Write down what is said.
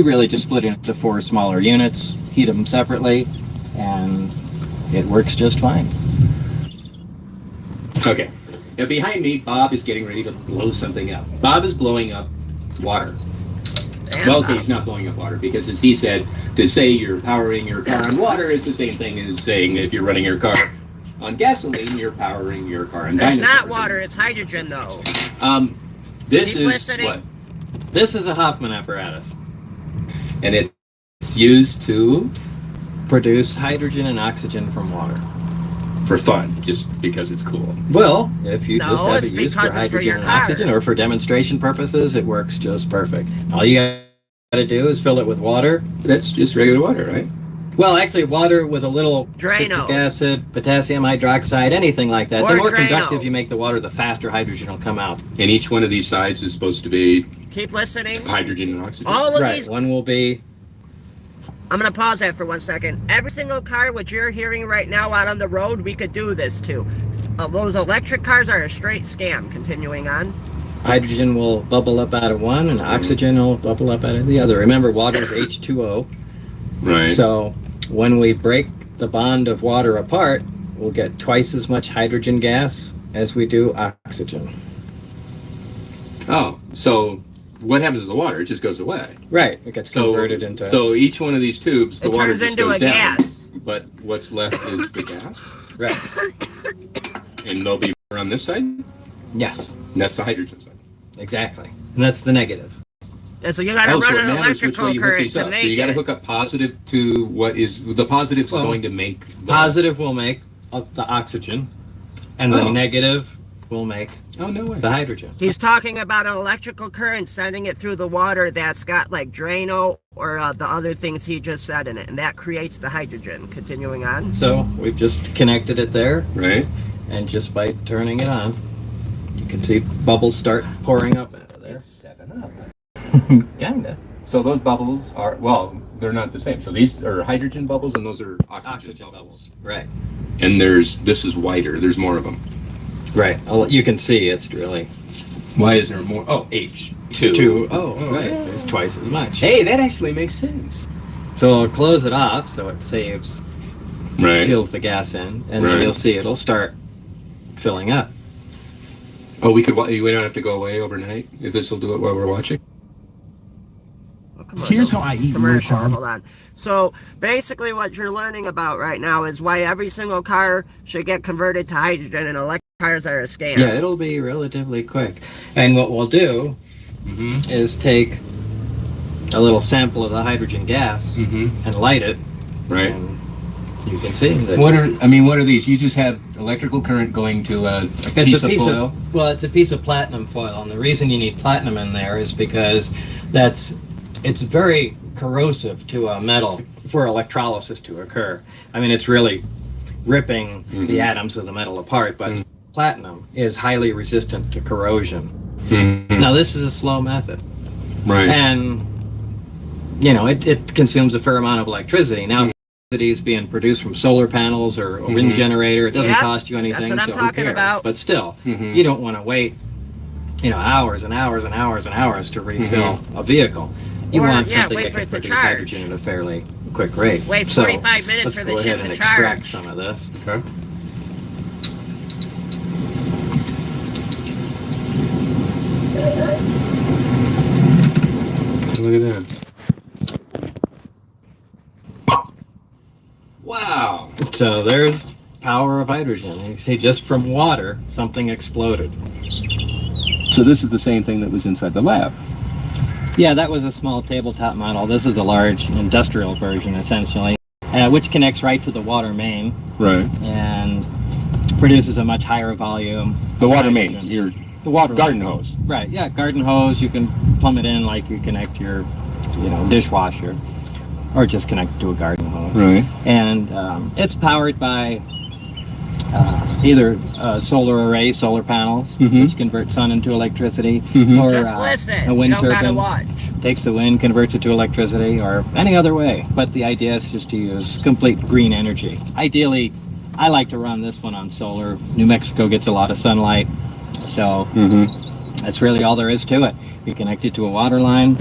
really just split it into 4 smaller units, heat them separately, and it works just fine. Okay. Now behind me, Bob is getting ready to blow something up. Bob is blowing up water. Well, okay, he's not blowing up water because, as he said, to say you're powering your car on water is the same thing as saying if you're running your car on gasoline, you're powering your car on dinosaurs. It's not water, it's hydrogen, though. This Keep is listening. what? This is a Hoffman apparatus. And it's used to, Produce hydrogen and oxygen from water. for fun, just because it's cool. Well, if you No, just have it's it used for because it's for hydrogen your and car. oxygen or for demonstration purposes, it works just perfect. All you gotta do is fill it with water. That's just regular water, right? Well, actually, water with a little Drano. citric acid, potassium hydroxide, anything like that. Or The more Drano. conductive you make the water, the faster hydrogen will come out. And each one of these sides is supposed to be Keep listening. hydrogen and oxygen. All of Right. these. One will be I'm going to pause that for 1 second. Every single car which you're hearing right now out on the road, we could do this to. Those electric cars are a straight scam. Continuing on. hydrogen will bubble up out of one, and oxygen will bubble up out of the other. Remember, water is H2O. Right. So when we break the bond of water apart, we'll get twice as much hydrogen gas as we do oxygen. Oh, so what happens to the water? It just goes away. Right, it gets So, converted into... so each one of these tubes, the It water turns just into goes a down. gas. But what's left is the gas. Right, And there'll be more on this side. And yes, that's the hydrogen side. exactly. And that's the negative. And so you got to So run it an matters which way electrical you hook current these to up. So make you got to it. hook up positive to what is the positive's Well, going to make the Positive will make the oxygen, and the Oh. negative will make Oh no way. the hydrogen. He's talking about an electrical current sending it through the water that's got like Drano or the other things he just said in it, and that creates the hydrogen. Continuing on. So we've just connected it there, Right. and just by turning it on, you can see bubbles start pouring up out of there. 7 up. Kinda. So those bubbles are, well, they're not the same. So these are hydrogen bubbles and those are oxygen, bubbles. Right. And this is wider. There's more of them. Right. You can see it's really Why is there more? Oh, H2. two. Oh, right. There's twice as much. Hey, that actually makes sense. So I'll close it off so it saves, Right. seals the gas in, and Right. then you'll see it'll start filling up. Oh, we don't have to go away overnight if this will do it while we're watching. Oh, come on, Here's no. how I eat low Commercial. carb. Hold on. So basically, what you're learning about right now is why every single car should get converted to hydrogen, and electric cars are a scam. Yeah, it'll be relatively quick. And what we'll do Mm-hmm. is take a little sample of the hydrogen gas Mm-hmm. and light it, Right. and you can see that What are these? You just have electrical current going to a it's piece of foil? it's a piece of platinum foil, and the reason you need platinum in there is because it's very corrosive to a metal for electrolysis to occur. I mean, it's really ripping the Mhm. atoms of the metal apart, but Mhm. platinum is highly resistant to corrosion. Mhm. Now, this is a slow method, Right. and it consumes a fair amount of electricity. Now, electricity is being produced from solar panels or a wind Mhm. generator. It doesn't Yep, cost you anything. that's what I'm so who talking cares? about. But still, Mhm. you don't want to wait, hours and hours and hours and hours to refill a vehicle. You Or, want yeah, something wait that for can it to produce charge. hydrogen at a fairly quick rate. Wait So, 45 minutes let's for go the shit ahead to and extract charge. some of this. Okay. Look at that. Wow. So there's power of hydrogen. You see, just from water, something exploded. So this is the same thing that was inside the lab. Yeah, that was a small tabletop model. This is a large industrial version, essentially, which connects right to the water main Right. and produces a much higher volume. The water of main, hydrogen. your The water garden main. hose. Right, yeah, garden hose. You can plumb it in like you connect your, dishwasher, or just connect it to a garden hose. Right. And it's powered by either solar array, solar panels, Mhm. which convert sun into electricity, Mhm. or Just listen. a wind you don't gotta turbine watch. takes the wind, converts it to electricity, or any other way. But the idea is just to use complete green energy. Ideally, I like to run this one on solar. New Mexico gets a lot of sunlight, so Mm-hmm. that's really all there is to it. You connect it to a water line,